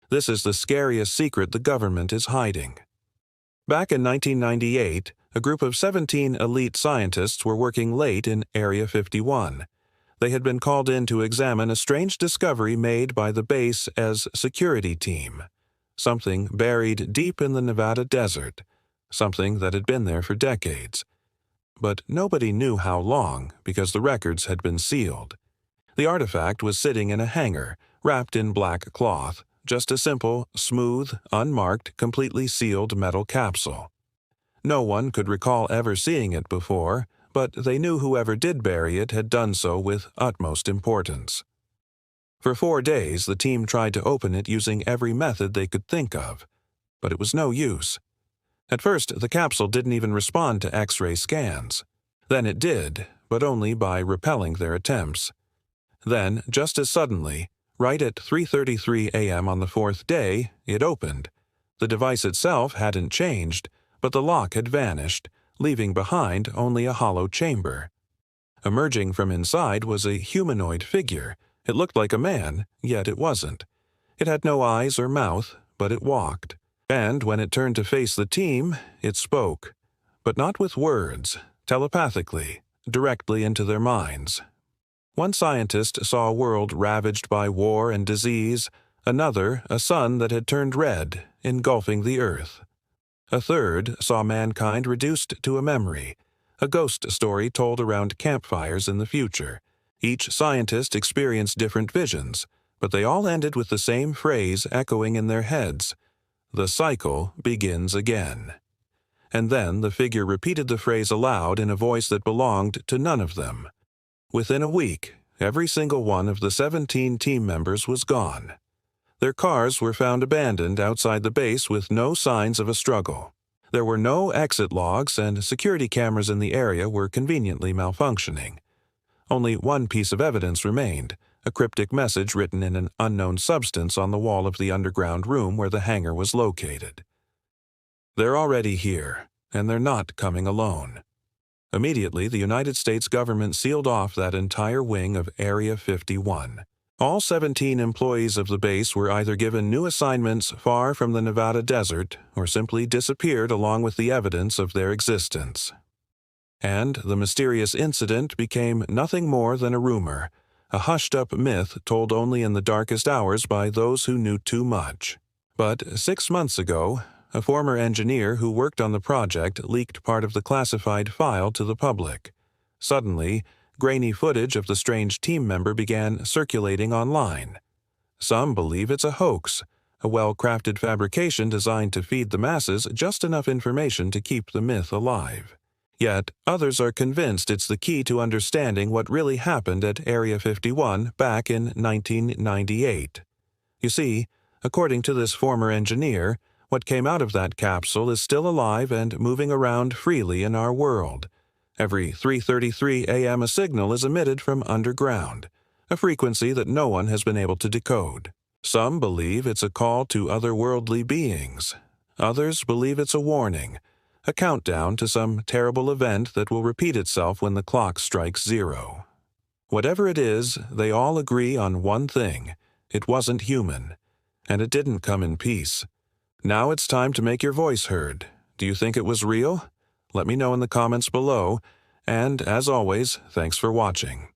This is the scariest secret the government is hiding. Back in 1998, a group of 17 elite scientists were working late in Area 51. They had been called in to examine a strange discovery made by the base as security team. Something buried deep in the Nevada desert. Something that had been there for decades. But nobody knew how long because the records had been sealed. The artifact was sitting in a hangar, wrapped in black cloth, just a simple, smooth, unmarked, completely sealed metal capsule. No one could recall ever seeing it before, but they knew whoever did bury it had done so with utmost importance. For 4 days, the team tried to open it using every method they could think of, but it was no use. At first, the capsule didn't even respond to X-ray scans. Then it did, but only by repelling their attempts. Then, just as suddenly, right at 3:33 a.m. on the 4th day, it opened. The device itself hadn't changed, but the lock had vanished, leaving behind only a hollow chamber. Emerging from inside was a humanoid figure. It looked like a man, yet it wasn't. It had no eyes or mouth, but it walked. And when it turned to face the team, it spoke. But not with words, telepathically, directly into their minds. One scientist saw a world ravaged by war and disease, another a sun that had turned red, engulfing the earth. A third saw mankind reduced to a memory, a ghost story told around campfires in the future. Each scientist experienced different visions, but they all ended with the same phrase echoing in their heads: "The cycle begins again." And then the figure repeated the phrase aloud in a voice that belonged to none of them. Within a week, every single one of the 17 team members was gone. Their cars were found abandoned outside the base with no signs of a struggle. There were no exit logs, and security cameras in the area were conveniently malfunctioning. Only one piece of evidence remained, a cryptic message written in an unknown substance on the wall of the underground room where the hangar was located. "They're already here, and they're not coming alone." Immediately, the United States government sealed off that entire wing of Area 51. All 17 employees of the base were either given new assignments far from the Nevada desert or simply disappeared along with the evidence of their existence. And the mysterious incident became nothing more than a rumor, a hushed-up myth told only in the darkest hours by those who knew too much. But 6 months ago, a former engineer who worked on the project leaked part of the classified file to the public. Suddenly, grainy footage of the strange team member began circulating online. Some believe it's a hoax, a well-crafted fabrication designed to feed the masses just enough information to keep the myth alive. Yet, others are convinced it's the key to understanding what really happened at Area 51 back in 1998. You see, according to this former engineer, what came out of that capsule is still alive and moving around freely in our world. Every 3:33 a.m. a signal is emitted from underground, a frequency that no one has been able to decode. Some believe it's a call to otherworldly beings. Others believe it's a warning, a countdown to some terrible event that will repeat itself when the clock strikes 0. Whatever it is, they all agree on one thing: it wasn't human, and it didn't come in peace. Now it's time to make your voice heard. Do you think it was real? Let me know in the comments below, and as always, thanks for watching.